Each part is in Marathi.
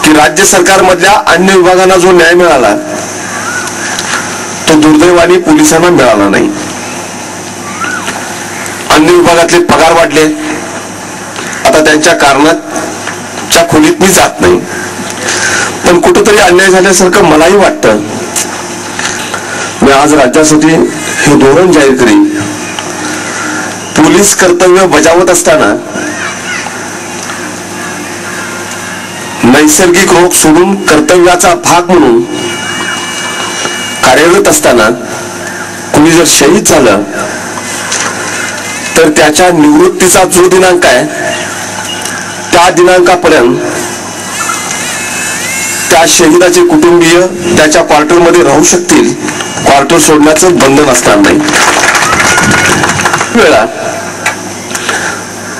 की राज्य सरकारमधल्या अन्य विभागांना जो न्याय मिळाला तो दुर्दैवाने पोलिसांना मिळाला नाही। अन्य विभागातले पगार वाढले, आता त्यांच्या कारणाच्या खोलीत मी जात नाही, पण कुठेतरी अन्याय झाल्यासारखं मलाही वाटतं। मी आज राज्यासाठी हे धोरण जाहीर करीन, पोलीस कर्तव्य बजावत असताना नैसर्गिक रोग सोडून कर्तव्याचा भाग म्हणून कार्यरत असताना कुणी जर शहीद झालं तर त्याच्या निवृत्तीचा जो दिनांक आहे त्या दिनांकापर्यंत त्या शहीदाचे कुटुंबीय त्याच्या क्वार्टरमध्ये राहू शकतील, क्वार्टर सोडण्याचं बंधन असणार नाही। वेळा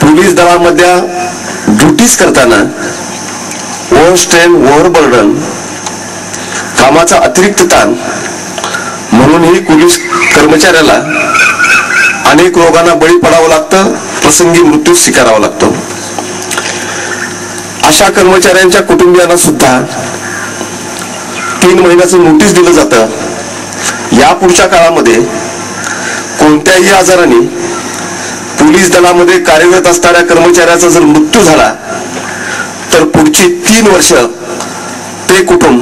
पोलीस दलामध्ये ड्युटीज करताना ओव्हर स्ट्रेन, ओव्हर बर्डन, कामाचा अतिरिक्त ताण म्हणूनही पोलीस कर्मचाऱ्याला अनेक रोगांना बळी पडावं लागतं, प्रसंगी मृत्यू स्वीकारावा लागतो। अशा कर्मचाऱ्यांच्या कुटुंबियांना सुद्धा 3 महिन्याचं नोटीस दिलं जातं। या पुढच्या काळामध्ये कोणत्याही आजाराने पोलीस दलामध्ये कार्यरत असणाऱ्या कर्मचाऱ्याचा जर मृत्यू झाला तर पुढची 3 वर्ष ते कुटुंब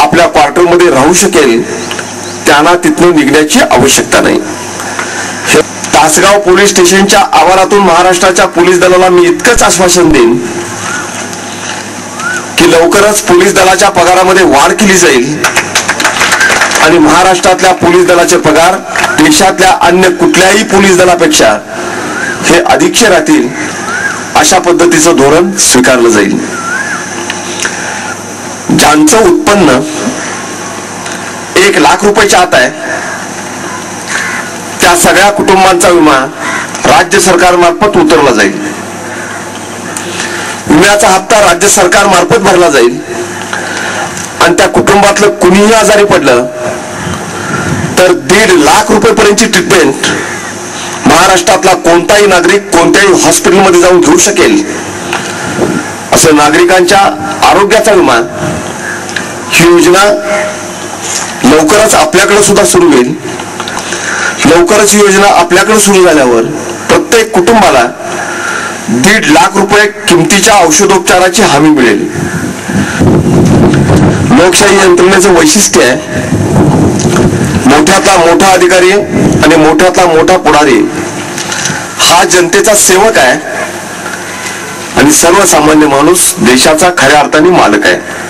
आपल्या क्वार्टरमध्ये राहू शकेल, त्यांना तिथून निघण्याची आवश्यकता नाही। तासगाव पोलीस स्टेशनच्या आवारातून महाराष्ट्राच्या पोलीस दलाला मी इतकंच आश्वासन देईन की लवकरच पोलीस दलाच्या पगारामध्ये वाढ केली जाईल आणि महाराष्ट्रातल्या पोलीस दलाचे पगार देशातल्या अन्य कुठल्याही पोलीस दलापेक्षा हे अधिकचे राहतील, अशा पद्धतीचं धोरण स्वीकारलं जाईल। ज्यांचं उत्पन्न 1 लाख रुपयाच्या आत आहे त्या सगळ्या कुटुंबांचा विमा राज्य सरकार मार्फत उतरला जाईल। विम्याचा हप्ता राज्य सरकार मार्फत भरला जाईल आणि त्या कुटुंबातलं कुणीही आजारी पडलं तर 1.5 लाख रुपयापर्यंतची ट्रीटमेंट महाराष्ट्रातला कोणताही नागरिक कोणत्याही हॉस्पिटलमध्ये जाऊन घेऊ शकेल। असं नागरिकांच्या आरोग्याचा विमा ही योजना लवकरच आपल्याकडे सुद्धा सुरू होईल। लवकरच योजना आपल्याकडे सुरू झाल्यावर प्रत्येक कुटुंबाला 1.5 लाख रुपये किमतीच्या औषधोपचाराची हमी मिळेल। लोकशाही यंत्रणेचं वैशिष्ट्य आहे, मोठ्यातला मोठा अधिकारी आणि मोठ्यातला मोठा पुढारी हा जनतेचा सेवक आहे आणि सर्वसामान्य माणूस देशाचा खऱ्या अर्थाने मालक आहे।